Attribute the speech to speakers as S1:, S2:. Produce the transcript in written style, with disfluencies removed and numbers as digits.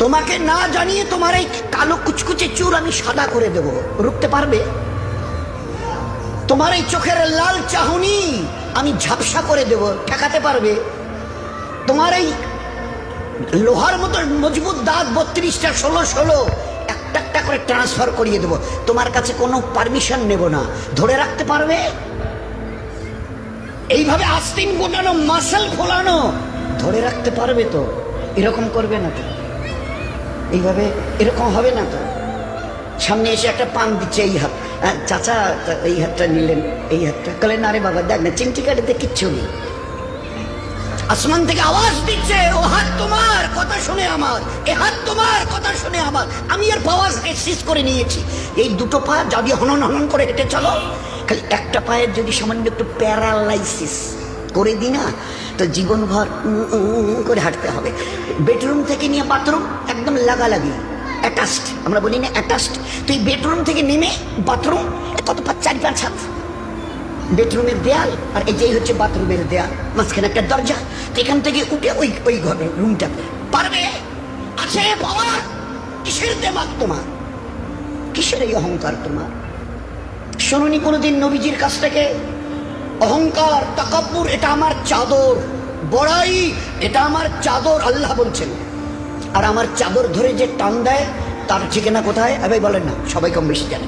S1: তোমাকে না জানিয়ে তোমার এই কালো কুচকুচে চুল আমি সাদা করে দেব, রুখতে পারবে? তোমার এই চোখের লাল চাহনি আমি ঝাপসা করে দেব, ঠেকাতে পারবে? তোমার এই লোহার মতো মজবুত দাঁত 32টা 16 একটা একটা করে ট্রান্সফার করিয়ে দেব, তোমার কাছে কোনো পারমিশন নেব না, ধরে রাখতে পারবে? এইভাবে আস্তিন গোটানো মাসল ফোলানো ধরে রাখতে পারবে তো? এরকম করবে না তো? এইভাবে এরকম হবে না তো? সামনে এসে একটা পান দিচ্ছে, এই হাত, চাচা এই হাতটা নিলেন, এই হাতটা কলেন, আরে বাবা দেখ না চিমটি কাটিতে কিচ্ছু নেই। আসমান থেকে আওয়াজ দিচ্ছে, ও হাত তোমার কথা শুনে আমার, এ হাত তোমার কথা শুনে আমার। আমি আর পাওয়ার সিজ করে নিয়েছি। এই দুটো পা যদি হনন হনন করে হেঁটে চলো, খালি একটা পায়ের যদি সামান্য একটু প্যারালাইসিস করে দিই না, তো জীবনভর করে হাঁটতে হবে। বেডরুম থেকে নিয়ে বাথরুম একদম লাগালাগি, অ্যাটাচড, আমরা বলি না অ্যাটাচড। তুই বেডরুম থেকে নেমে বাথরুম কত 4-5 হাত, বেডরুমের দেয়াল আর এটাই হচ্ছে বাথরুমের দেয়াল, মাঝখানে একটা দরজা। এখান থেকে উঠে ওই ওই ঘরে রুমটাতে পারবে? আছে পাওয়ার? কিসের দেমাগ তোমার? কিসের এই অহংকার তোমার? শোনোনি কোনোদিন নবীজির কাছ থেকে অহংকার তাকাব্বুর এটা আমার চাদর, বড়াই এটা আমার চাদর, আল্লাহ বলছেন। আর আমার চাদর ধরে যে টান দেয় তার ঠিকানা কোথায়? এবার বলেন না, সবাই কম বেশি জানে।